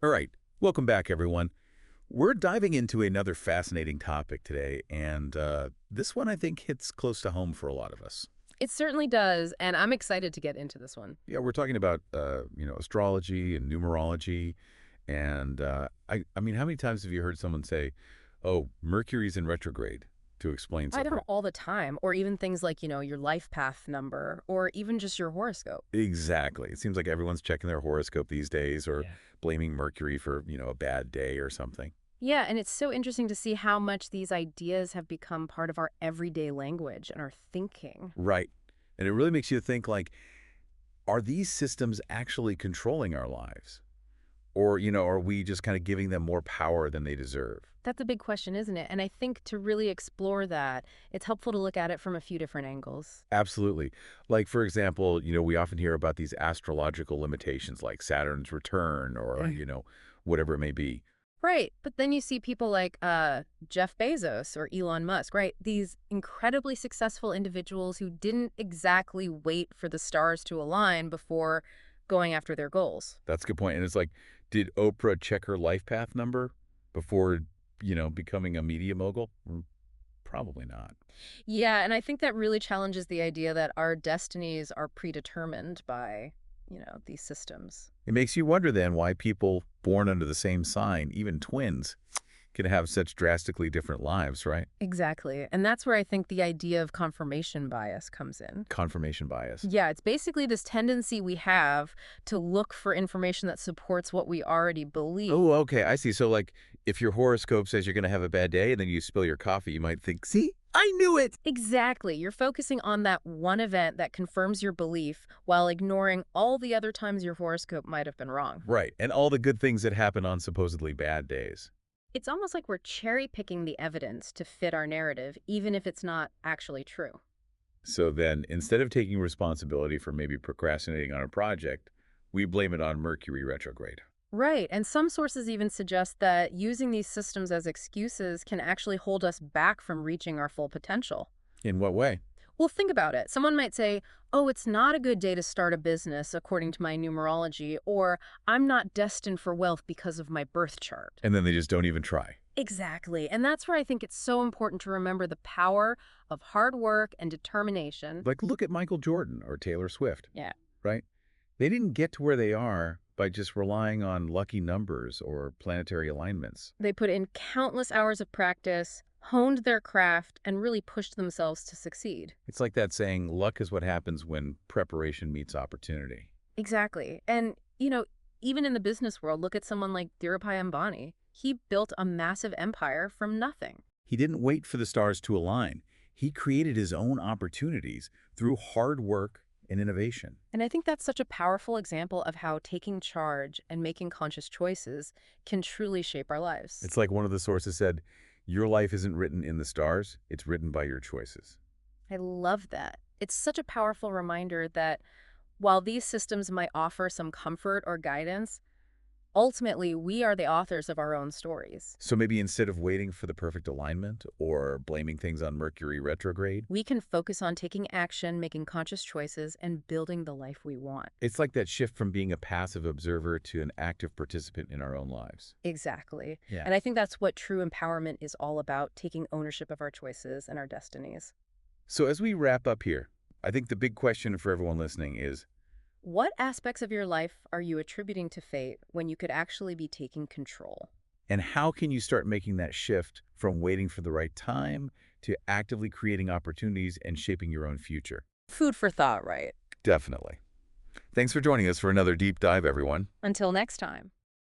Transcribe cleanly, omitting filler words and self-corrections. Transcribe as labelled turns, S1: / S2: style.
S1: All right, welcome back, everyone. We're diving into another fascinating topic today, and this one I think hits close to home for a lot of us.
S2: It certainly does, and I'm excited to get into this one.
S1: Yeah, we're talking about astrology and numerology, and I mean, how many times have you heard someone say, "Oh, Mercury's in retrograde," to explain
S2: I
S1: something?
S2: don't all the time, or even things like, your life path number, or even just your horoscope.
S1: Exactly. It seems like everyone's checking their horoscope these days, or
S2: Yeah.
S1: blaming Mercury for a bad day or something.
S2: Yeah, and it's so interesting to see how much these ideas have become part of our everyday language and our thinking.
S1: Right, and it really makes you think like, are these systems actually controlling our lives? Or, are we just kind of giving them more power than they deserve?
S2: That's a big question, isn't it? And I think to really explore that, it's helpful to look at it from a few different angles.
S1: Absolutely. Like, for example, we often hear about these astrological limitations like Saturn's return or, whatever it may be.
S2: Right. But then you see people like Jeff Bezos or Elon Musk, right? These incredibly successful individuals who didn't exactly wait for the stars to align before going after their goals.
S1: That's a good point. And it's like, did Oprah check her life path number before, becoming a media mogul? Probably not.
S2: Yeah. And I think that really challenges the idea that our destinies are predetermined by, these systems.
S1: It makes you wonder then why people born under the same sign, even twins, can have such drastically different lives, right?
S2: Exactly. And that's where I think the idea of confirmation bias comes in.
S1: Confirmation bias.
S2: Yeah, it's basically this tendency we have to look for information that supports what we already believe.
S1: Oh, okay, I see. So, like, if your horoscope says you're going to have a bad day and then you spill your coffee, you might think, see, I knew it.
S2: Exactly. You're focusing on that one event that confirms your belief while ignoring all the other times your horoscope might have been wrong.
S1: Right. And all the good things that happen on supposedly bad days.
S2: It's almost like we're cherry picking the evidence to fit our narrative, even if it's not actually true.
S1: So then, instead of taking responsibility for maybe procrastinating on a project, we blame it on Mercury retrograde.
S2: Right. And some sources even suggest that using these systems as excuses can actually hold us back from reaching our full potential.
S1: In what way?
S2: Well, think about it. Someone might say, oh, it's not a good day to start a business according to my numerology, or I'm not destined for wealth because of my birth chart.
S1: And then they just don't even try.
S2: Exactly. And that's where I think it's so important to remember the power of hard work and determination.
S1: Like, look at Michael Jordan or Taylor Swift,
S2: Yeah.
S1: right? They didn't get to where they are by just relying on lucky numbers or planetary alignments.
S2: They put in countless hours of practice, honed their craft, and really pushed themselves to succeed.
S1: It's like that saying, luck is what happens when preparation meets opportunity.
S2: Exactly. And, even in the business world, look at someone like Dhirubhai Ambani. He built a massive empire from nothing.
S1: He didn't wait for the stars to align. He created his own opportunities through hard work and innovation.
S2: And I think that's such a powerful example of how taking charge and making conscious choices can truly shape our lives.
S1: It's like one of the sources said, your life isn't written in the stars, it's written by your choices.
S2: I love that. It's such a powerful reminder that while these systems might offer some comfort or guidance, ultimately we are the authors of our own stories.
S1: So maybe instead of waiting for the perfect alignment or blaming things on Mercury retrograde,
S2: We can focus on taking action, making conscious choices, and building the life we want.
S1: it's like that shift from being a passive observer to an active participant in our own lives.
S2: Exactly.
S1: Yeah.
S2: And I think that's what true empowerment is all about, taking ownership of our choices and our destinies.
S1: So as we wrap up here, I think the big question for everyone listening is,
S2: What aspects of your life are you attributing to fate when you could actually be taking control?
S1: and how can you start making that shift from waiting for the right time to actively creating opportunities and shaping your own future?
S2: Food for thought, right?
S1: Definitely. Thanks for joining us for another deep dive, everyone.
S2: Until next time.